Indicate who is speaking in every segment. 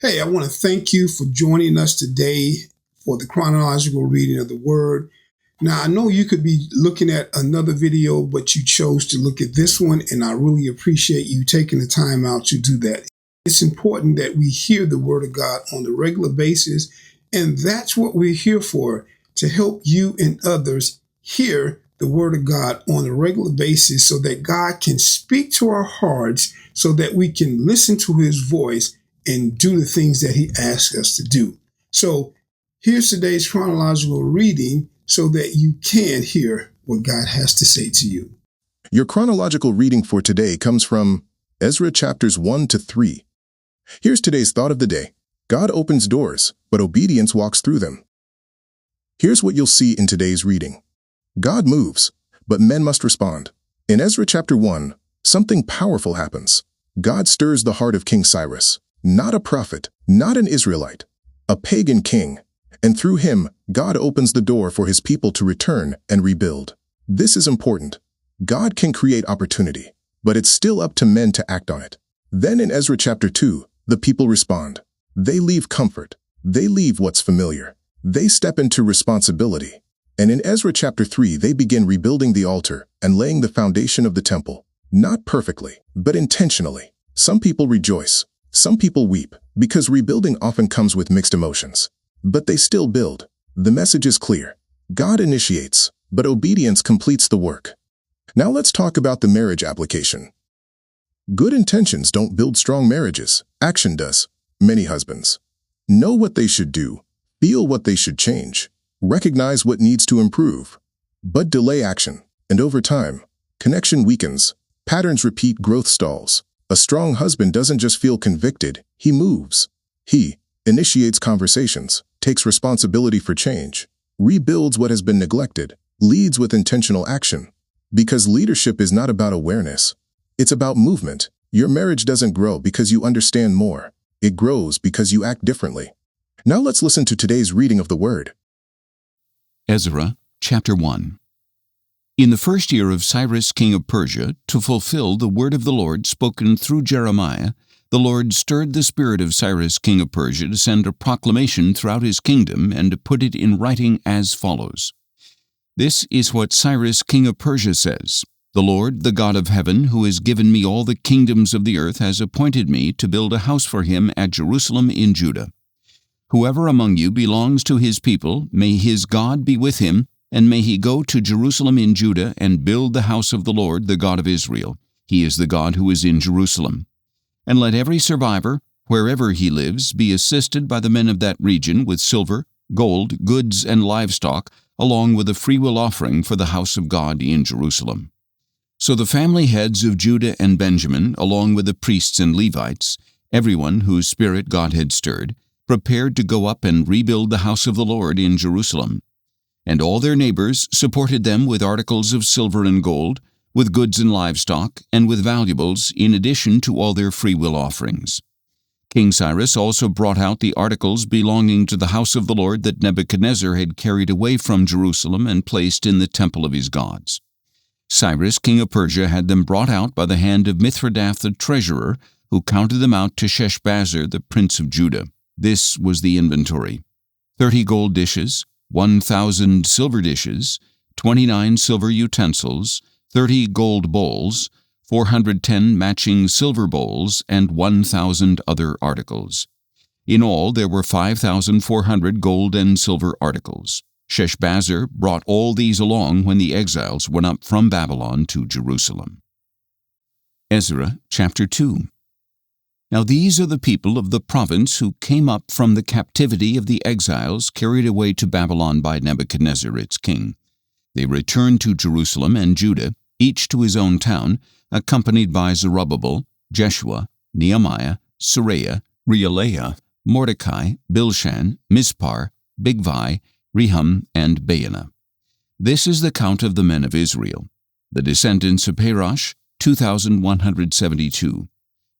Speaker 1: Hey, I want to thank you for joining us today for the chronological reading of the Word. Now, I know you could be looking at another video, but you chose to look at this one, and I really appreciate you taking the time out to do that. It's important that we hear the Word of God on a regular basis, and that's what we're here for, to help you and others hear the Word of God on a regular basis so that God can speak to our hearts so that we can listen to His voice and do the things that He asks us to do. So here's today's chronological reading so that you can hear what God has to say to you.
Speaker 2: Your chronological reading for today comes from Ezra chapters 1 to 3. Here's today's thought of the day. God opens doors, but obedience walks through them. Here's what you'll see in today's reading. God moves, but men must respond. In Ezra chapter 1, something powerful happens. God stirs the heart of King Cyrus, not a prophet, not an Israelite, a pagan king, and through him, God opens the door for His people to return and rebuild. This is important. God can create opportunity, but it's still up to men to act on it. Then in Ezra chapter 2, the people respond. They leave comfort. They leave what's familiar. They step into responsibility. And in Ezra chapter 3, they begin rebuilding the altar and laying the foundation of the temple. Not perfectly, but intentionally. Some people rejoice. Some people weep, because rebuilding often comes with mixed emotions. But they still build. The message is clear. God initiates, but obedience completes the work. Now let's talk about the marriage application. Good intentions don't build strong marriages. Action does. Many husbands know what they should do, feel what they should change, recognize what needs to improve, but delay action. And over time, connection weakens, patterns repeat, growth stalls. A strong husband doesn't just feel convicted, he moves. He initiates conversations, takes responsibility for change, rebuilds what has been neglected, leads with intentional action. Because leadership is not about awareness, it's about movement. Your marriage doesn't grow because you understand more. It grows because you act differently. Now let's listen to today's reading of the Word.
Speaker 3: Ezra chapter 1. In the first year of Cyrus king of Persia, to fulfill the word of the Lord spoken through Jeremiah, the Lord stirred the spirit of Cyrus king of Persia to send a proclamation throughout his kingdom and to put it in writing as follows. This is what Cyrus king of Persia says. The Lord, the God of heaven, who has given me all the kingdoms of the earth, has appointed me to build a house for Him at Jerusalem in Judah. Whoever among you belongs to His people, may his God be with him, and may he go to Jerusalem in Judah and build the house of the Lord, the God of Israel. He is the God who is in Jerusalem. And let every survivor, wherever he lives, be assisted by the men of that region with silver, gold, goods, and livestock, along with a freewill offering for the house of God in Jerusalem. So the family heads of Judah and Benjamin, along with the priests and Levites, everyone whose spirit God had stirred, prepared to go up and rebuild the house of the Lord in Jerusalem. And all their neighbors supported them with articles of silver and gold, with goods and livestock, and with valuables, in addition to all their freewill offerings. King Cyrus also brought out the articles belonging to the house of the Lord that Nebuchadnezzar had carried away from Jerusalem and placed in the temple of his gods. Cyrus king of Persia had them brought out by the hand of Mithredath the treasurer, who counted them out to Sheshbazzar the prince of Judah. This was the inventory: 30 gold dishes, 1,000 silver dishes, 29 silver utensils, 30 gold bowls, 410 matching silver bowls, and 1,000 other articles. In all, there were 5,400 gold and silver articles. Sheshbazzar brought all these along when the exiles went up from Babylon to Jerusalem. Ezra chapter 2. Now these are the people of the province who came up from the captivity of the exiles carried away to Babylon by Nebuchadnezzar its king. They returned to Jerusalem and Judah, each to his own town, accompanied by Zerubbabel, Jeshua, Nehemiah, Seraiah, Reelaiah, Mordecai, Bilshan, Mispar, Bigvai, Rehum, and Baanah. This is the count of the men of Israel. The descendants of Parosh, 2,172.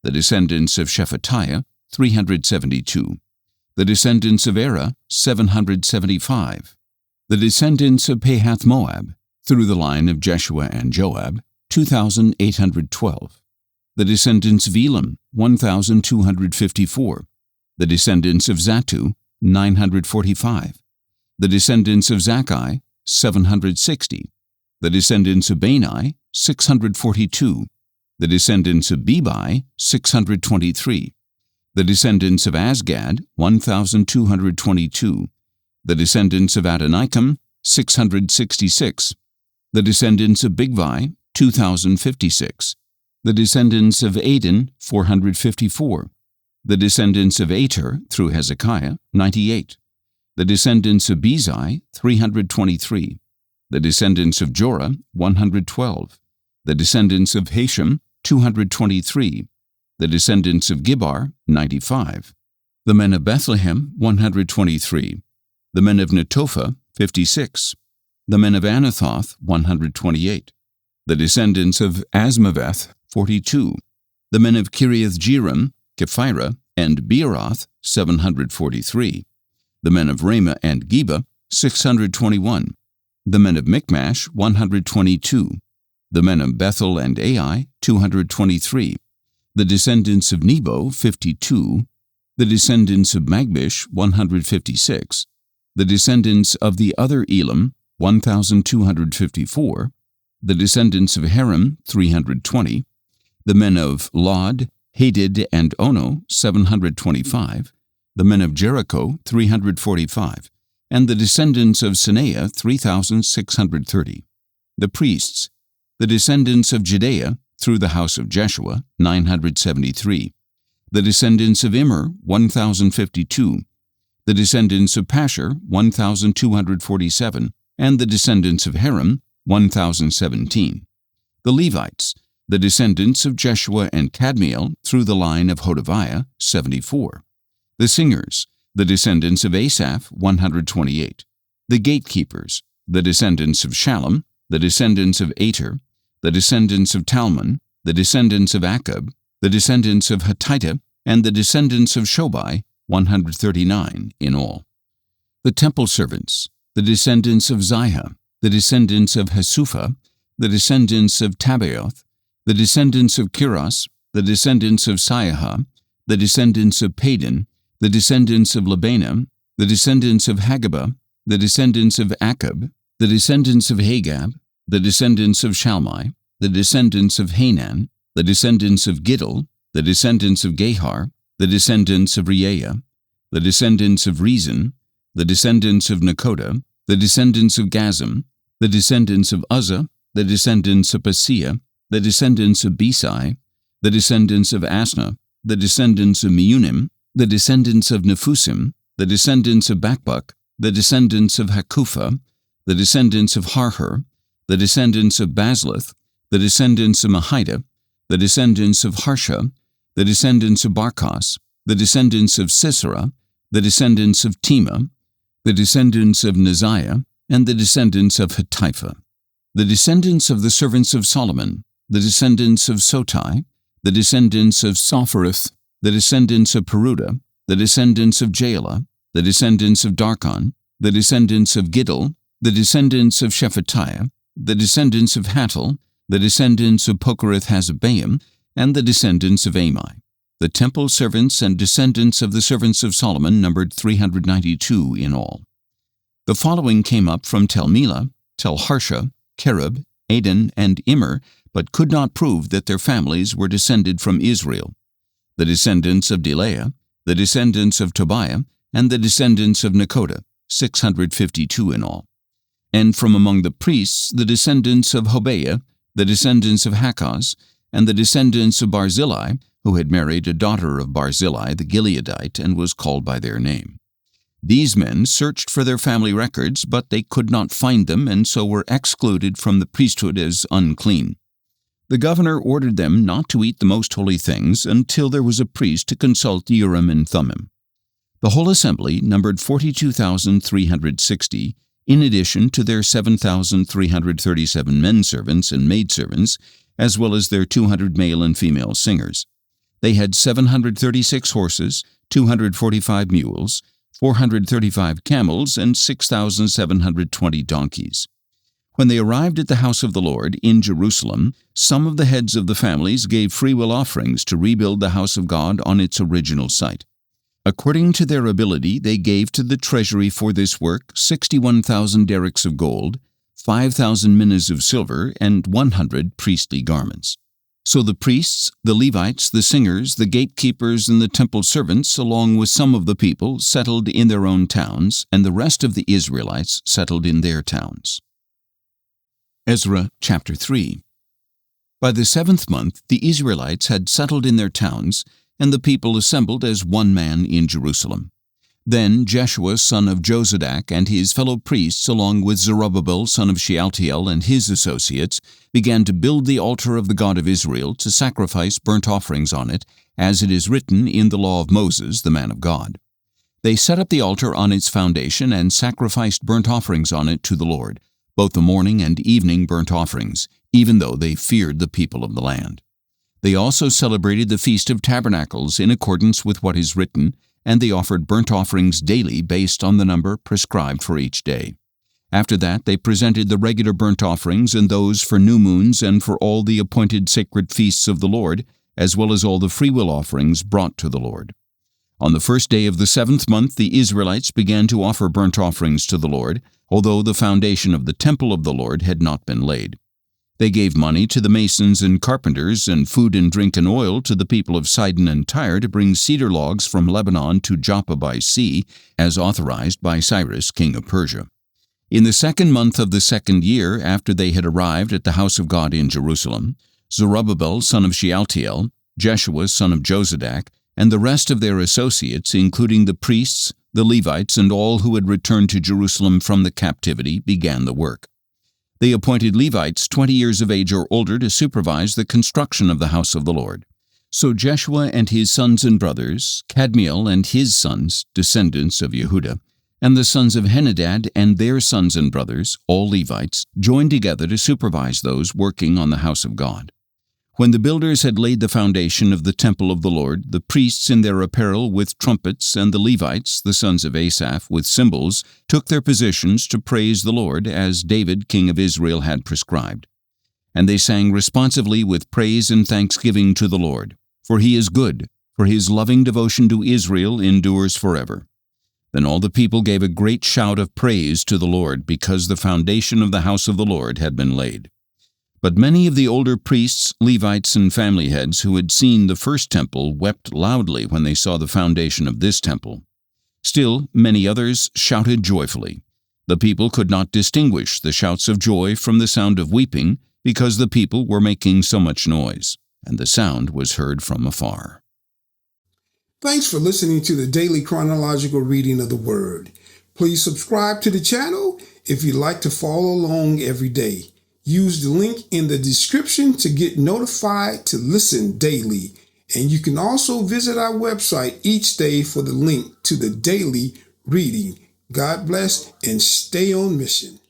Speaker 3: The descendants of Shephatiah, 372. The descendants of Era, 775. The descendants of Pahath-Moab, through the line of Jeshua and Joab, 2,812. The descendants of Elam, 1,254. The descendants of Zattu, 945. The descendants of Zakkai, 760. The descendants of Bani, 642. The descendants of Bebai, 623. The descendants of Azgad, 1,222. The descendants of Adonikam, 666. The descendants of Bigvai, 2,056. The descendants of Adin, 454. The descendants of Ater, through Hezekiah, 98. The descendants of Bezai, 323. The descendants of Jorah, 112. The descendants of Hashem, 223. The descendants of Gibbar, 95. The men of Bethlehem, 123. The men of Netophah, 56. The men of Anathoth, 128. The descendants of Asmaveth, 42. The men of Kiriath-Jearim, Kephirah, and Beeroth, 743. The men of Ramah and Geba, 621. The men of Michmash, 122. The men of Bethel and Ai, 223. The descendants of Nebo, 52. The descendants of Magbish, 156. The descendants of the other Elam, 1,254. The descendants of Harim, 320. The men of Lod, Hadid, and Ono, 725. The men of Jericho, 345. And the descendants of Sineah, 3,630. The priests, the descendants of Judea, through the house of Jeshua, 973. The descendants of Immer, 1,052. The descendants of Pashur, 1,247. And the descendants of Harim, 1,017. The Levites, the descendants of Jeshua and Kadmiel, through the line of Hodaviah, 74. The singers, the descendants of Asaph, 128. The gatekeepers, the descendants of Shallum, the descendants of Ater, the descendants of Talmon, the descendants of Akab, the descendants of Hatita, and the descendants of Shobai, 139 in all. The temple servants, the descendants of Ziha, the descendants of Hasupha, the descendants of Tabaoth, the descendants of Kiros, the descendants of Siaha, the descendants of Padon, the descendants of Labana, the descendants of Hagabah, the descendants of Akab, the descendants of Hagab, the descendants of Shalmai, the descendants of Hanan, the descendants of Giddel, the descendants of Gahar, the descendants of Reaiah, the descendants of Rezin, the descendants of Nakoda, the descendants of Gazam, the descendants of Uzzah, the descendants of Paseah, the descendants of Besai, the descendants of Asna, the descendants of Meunim, the descendants of Nephusim, the descendants of Bakbuk, the descendants of Hakupha, the descendants of Harhur, the descendants of Bazluth, the descendants of Mahida, the descendants of Harsha, the descendants of Barkos, the descendants of Sisera, the descendants of Tema, the descendants of Neziah, and the descendants of Hatipha. The descendants of the servants of Solomon, the descendants of Sotai, the descendants of Sophereth, the descendants of Peruda, the descendants of Jaela, the descendants of Darkon, the descendants of Giddel, the descendants of Shephatiah, the descendants of Hattil, the descendants of Pokereth-Hazzebaim, and the descendants of Amai. The temple servants and descendants of the servants of Solomon numbered 392 in all. The following came up from Tel Melah, Tel Harsha, Kerub, Adin, and Immer, but could not prove that their families were descended from Israel. The descendants of Delaiah, the descendants of Tobiah, and the descendants of Nekoda, 652 in all. And from among the priests, the descendants of Hobaiah, the descendants of Hakkoz, and the descendants of Barzillai, who had married a daughter of Barzillai the Gileadite and was called by their name. These men searched for their family records, but they could not find them and so were excluded from the priesthood as unclean. The governor ordered them not to eat the most holy things until there was a priest to consult the Urim and Thummim. The whole assembly numbered 42,360, in addition to their 7,337 men servants and maidservants, as well as their 200 male and female singers. They had 736 horses, 245 mules, 435 camels, and 6,720 donkeys. When they arrived at the house of the Lord in Jerusalem, some of the heads of the families gave freewill offerings to rebuild the house of God on its original site. According to their ability, they gave to the treasury for this work 61,000 derricks of gold, 5,000 minas of silver, and 100 priestly garments. So the priests, the Levites, the singers, the gatekeepers, and the temple servants, along with some of the people, settled in their own towns, and the rest of the Israelites settled in their towns. Ezra chapter 3. By the 7th month, the Israelites had settled in their towns, and the people assembled as one man in Jerusalem. Then Jeshua son of Jozadak and his fellow priests, along with Zerubbabel son of Shealtiel and his associates, began to build the altar of the God of Israel to sacrifice burnt offerings on it, as it is written in the law of Moses, the man of God. They set up the altar on its foundation and sacrificed burnt offerings on it to the Lord, both the morning and evening burnt offerings, even though they feared the people of the land. They also celebrated the Feast of Tabernacles in accordance with what is written, and they offered burnt offerings daily based on the number prescribed for each day. After that, they presented the regular burnt offerings and those for new moons and for all the appointed sacred feasts of the Lord, as well as all the freewill offerings brought to the Lord. On the first day of the 7th month, the Israelites began to offer burnt offerings to the Lord, although the foundation of the temple of the Lord had not been laid. They gave money to the masons and carpenters, and food and drink and oil to the people of Sidon and Tyre to bring cedar logs from Lebanon to Joppa by sea, as authorized by Cyrus, king of Persia. In the 2nd month of the 2nd year, after they had arrived at the house of God in Jerusalem, Zerubbabel son of Shealtiel, Jeshua son of Jozadak, and the rest of their associates, including the priests, the Levites, and all who had returned to Jerusalem from the captivity, began the work. They appointed Levites 20 years of age or older to supervise the construction of the house of the Lord. So Jeshua and his sons and brothers, Kadmiel and his sons, descendants of Yehuda, and the sons of Henadad and their sons and brothers, all Levites, joined together to supervise those working on the house of God. When the builders had laid the foundation of the temple of the Lord, the priests in their apparel with trumpets, and the Levites, the sons of Asaph, with cymbals, took their positions to praise the Lord, as David, king of Israel, had prescribed. And they sang responsively with praise and thanksgiving to the Lord, for he is good, for his loving devotion to Israel endures forever. Then all the people gave a great shout of praise to the Lord, because the foundation of the house of the Lord had been laid. But many of the older priests, Levites, and family heads who had seen the first temple wept loudly when they saw the foundation of this temple. Still, many others shouted joyfully. The people could not distinguish the shouts of joy from the sound of weeping, because the people were making so much noise, and the sound was heard from afar.
Speaker 1: Thanks for listening to the daily chronological reading of the Word. Please subscribe to the channel if you'd like to follow along every day. Use the link in the description to get notified to listen daily. And you can also visit our website each day for the link to the daily reading. God bless and stay on mission.